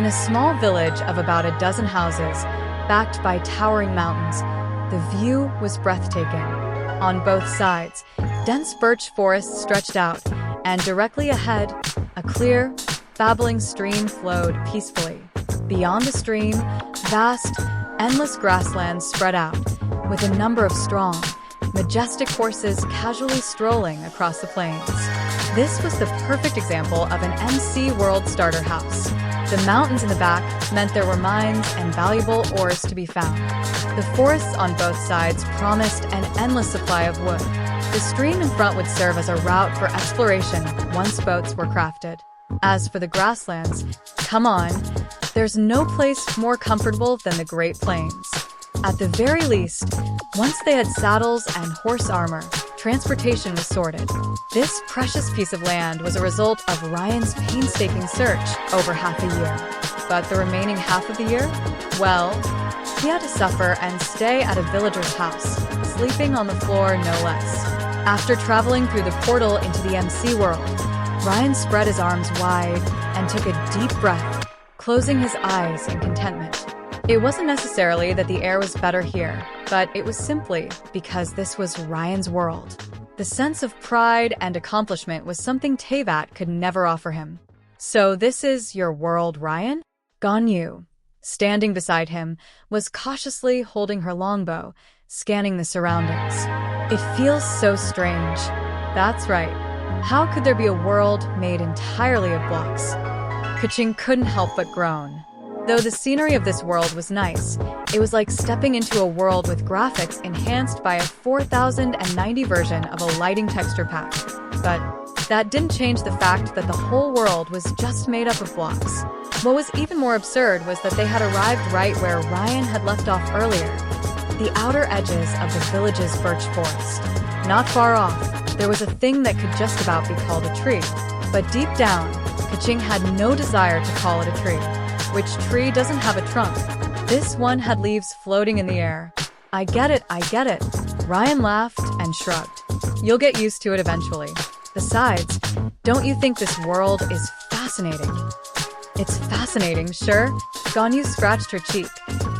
In a small village of about a dozen houses, backed by towering mountains, the view was breathtaking. On both sides, dense birch forests stretched out, and directly ahead, a clear, babbling stream flowed peacefully. Beyond the stream, vast, endless grasslands spread out, with a number of strong, majestic horses casually strolling across the plains. This was the perfect example of an MC World starter house. The mountains in the back meant there were mines and valuable ores to be found. The forests on both sides promised an endless supply of wood. The stream in front would serve as a route for exploration once boats were crafted. As for the grasslands, come on, there's no place more comfortable than the Great Plains. At the very least, once they had saddles and horse armor, transportation was sorted. This precious piece of land was a result of Ryen's painstaking search over half a year. But the remaining half of the year? Well, he had to suffer and stay at a villager's house, sleeping on the floor no less. After traveling through the portal into the MC world, Ryen spread his arms wide and took a deep breath, closing his eyes in contentment. It wasn't necessarily that the air was better here, but it was simply because this was Ryen's world. The sense of pride and accomplishment was something Teyvat could never offer him. "So this is your world, Ryen?" Ganyu, standing beside him, was cautiously holding her longbow, scanning the surroundings. "It feels so strange." "That's right. How could there be a world made entirely of blocks?" Keqing couldn't help but groan. Though the scenery of this world was nice, it was like stepping into a world with graphics enhanced by a 4090 version of a lighting texture pack. But that didn't change the fact that the whole world was just made up of blocks. What was even more absurd was that they had arrived right where Ryen had left off earlier, the outer edges of the village's birch forest. Not far off, there was a thing that could just about be called a tree. But deep down, Keqing had no desire to call it a tree. Which tree doesn't have a trunk? This one had leaves floating in the air. I get it. Ryen laughed and shrugged. "You'll get used to it eventually. Besides, don't you think this world is fascinating?" "It's fascinating, sure." Ganyu scratched her cheek,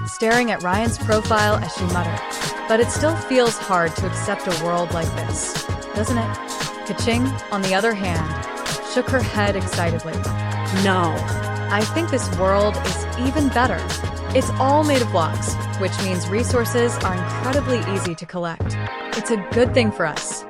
staring at Ryen's profile as she muttered. "But it still feels hard to accept a world like this, doesn't it?" Keqing, on the other hand, shook her head excitedly. "No. I think this world is even better. It's all made of blocks, which means resources are incredibly easy to collect. It's a good thing for us."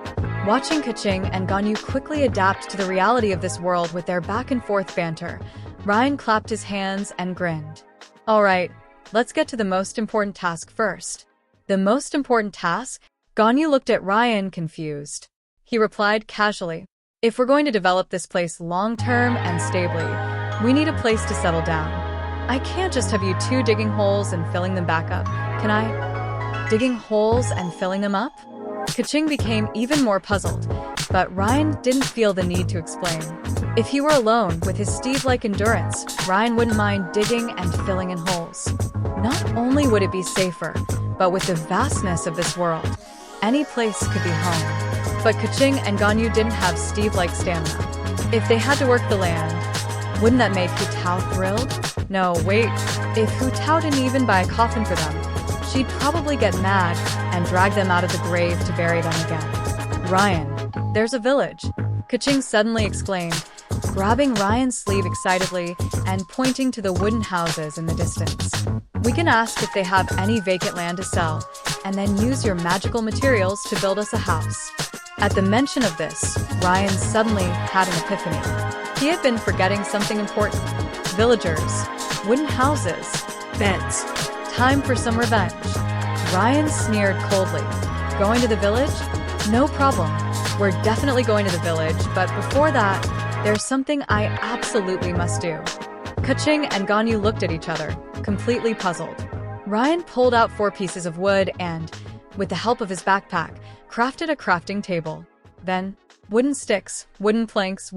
Watching Keqing and Ganyu quickly adapt to the reality of this world with their back-and-forth banter, Ryen clapped his hands and grinned. "All right, let's get to the most important task first." "The most important task?" Ganyu looked at Ryen confused. He replied casually, "If we're going to develop this place long-term and stably, we need a place to settle down. I can't just have you two digging holes and filling them back up, can I?" "Digging holes and filling them up?" Keqing became even more puzzled, but Ryen didn't feel the need to explain. If he were alone with his Steve-like endurance, Ryen wouldn't mind digging and filling in holes. Not only would it be safer, but with the vastness of this world, any place could be home. But Keqing and Ganyu didn't have Steve-like stamina. If they had to work the land, wouldn't that make Hu Tao thrilled? No, wait. If Hu Tao didn't even buy a coffin for them, she'd probably get mad and drag them out of the grave to bury them again. "Ryen, there's a village," Keqing suddenly exclaimed, grabbing Ryen's sleeve excitedly and pointing to the wooden houses in the distance. "We can ask if they have any vacant land to sell, and then use your magical materials to build us a house." At the mention of this, Ryen suddenly had an epiphany. He had been forgetting something important. Villagers, wooden houses, beds. Time for some revenge. Ryen sneered coldly. "Going to the village? No problem. We're definitely going to the village, but before that, there's something I absolutely must do." Keqing and Ganyu looked at each other, completely puzzled. Ryen pulled out 4 pieces of wood and, with the help of his backpack, crafted a crafting table. Then, wooden sticks, wooden planks.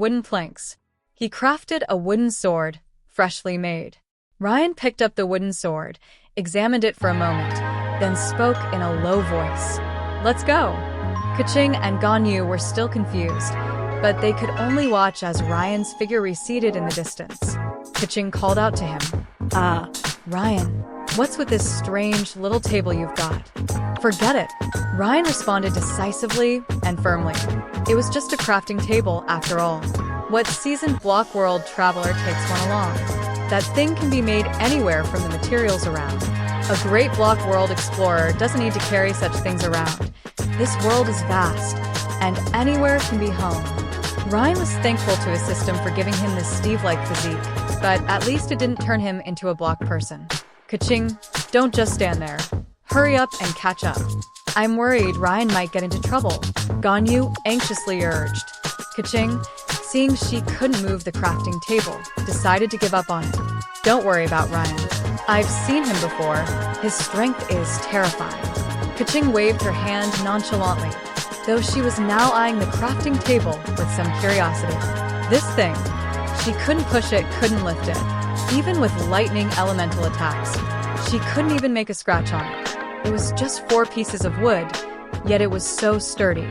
He crafted a wooden sword, freshly made. Ryen picked up the wooden sword, examined it for a moment, then spoke in a low voice. "Let's go." Keqing and Ganyu were still confused, but they could only watch as Ryen's figure receded in the distance. Kaching called out to him. Ryen, what's with this strange little table you've got? Forget it. Ryen responded decisively and firmly. It was just a crafting table, after all. What seasoned block world traveler takes one along? That thing can be made anywhere from the materials around. A great block world explorer doesn't need to carry such things around. This world is vast, and anywhere can be home. Ryen was thankful to his system for giving him this Steve-like physique, but at least it didn't turn him into a block person. Kaching, don't just stand there. Hurry up and catch up. I'm worried Ryen might get into trouble, Ganyu anxiously urged. Kaching, seeing she couldn't move the crafting table, decided to give up on it. Don't worry about Ryen. I've seen him before. His strength is terrifying. Kaching waved her hand nonchalantly, though she was now eyeing the crafting table with some curiosity. This thing, she couldn't push it, couldn't lift it. Even with lightning elemental attacks, she couldn't even make a scratch on it. It was just 4 pieces of wood, yet it was so sturdy.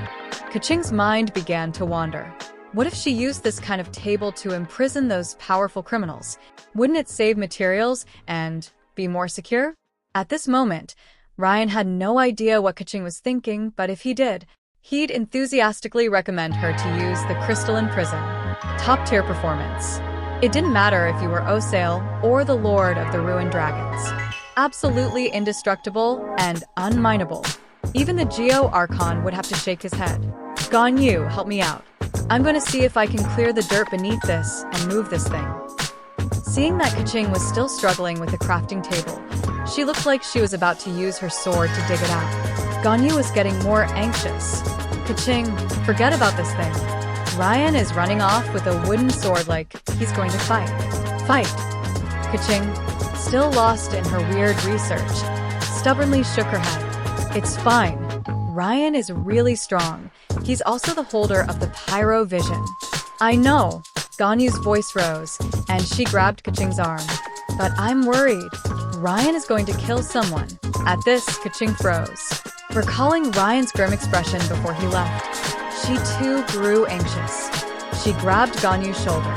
Kaching's mind began to wander. What if she used this kind of table to imprison those powerful criminals? Wouldn't it save materials and be more secure? At this moment, Ryen had no idea what Kaching was thinking, but if he did, he'd enthusiastically recommend her to use the crystalline prison. Top-tier performance. It didn't matter if you were Osail or the Lord of the Ruined Dragons. Absolutely indestructible and unmineable. Even the Geo-Archon would have to shake his head. Ganyu, help me out. I'm going to see if I can clear the dirt beneath this and move this thing. Seeing that Kaching was still struggling with the crafting table, she looked like she was about to use her sword to dig it out. Ganyu was getting more anxious. Kaching, forget about this thing. Ryen is running off with a wooden sword like he's going to fight. Fight! Kaching, still lost in her weird research, stubbornly shook her head. It's fine. Ryen is really strong. He's also the holder of the Pyro Vision. I know. Ganyu's voice rose, and she grabbed Kaching's arm. But I'm worried. Ryen is going to kill someone. At this, Kaching froze. Recalling Ryen's grim expression before he left, she too grew anxious. She grabbed Ganyu's shoulder.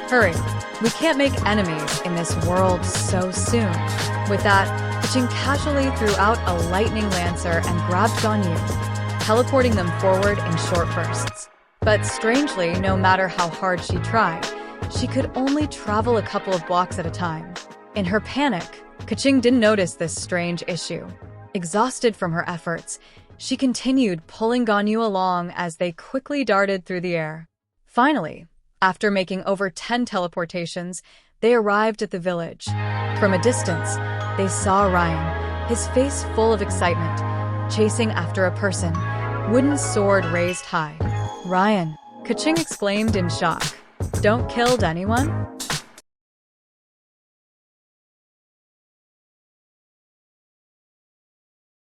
Hurry, we can't make enemies in this world so soon. With that, Kaching casually threw out a lightning lancer and grabbed Ganyu, teleporting them forward in short bursts. But strangely, no matter how hard she tried, she could only travel a couple of blocks at a time. In her panic, Kaching didn't notice this strange issue. Exhausted from her efforts, she continued pulling Ganyu along as they quickly darted through the air. Finally, after making over 10 teleportations, they arrived at the village. From a distance, they saw Ryen, his face full of excitement, chasing after a person, wooden sword raised high. Ryen, Kaching exclaimed in shock. Don't killed anyone?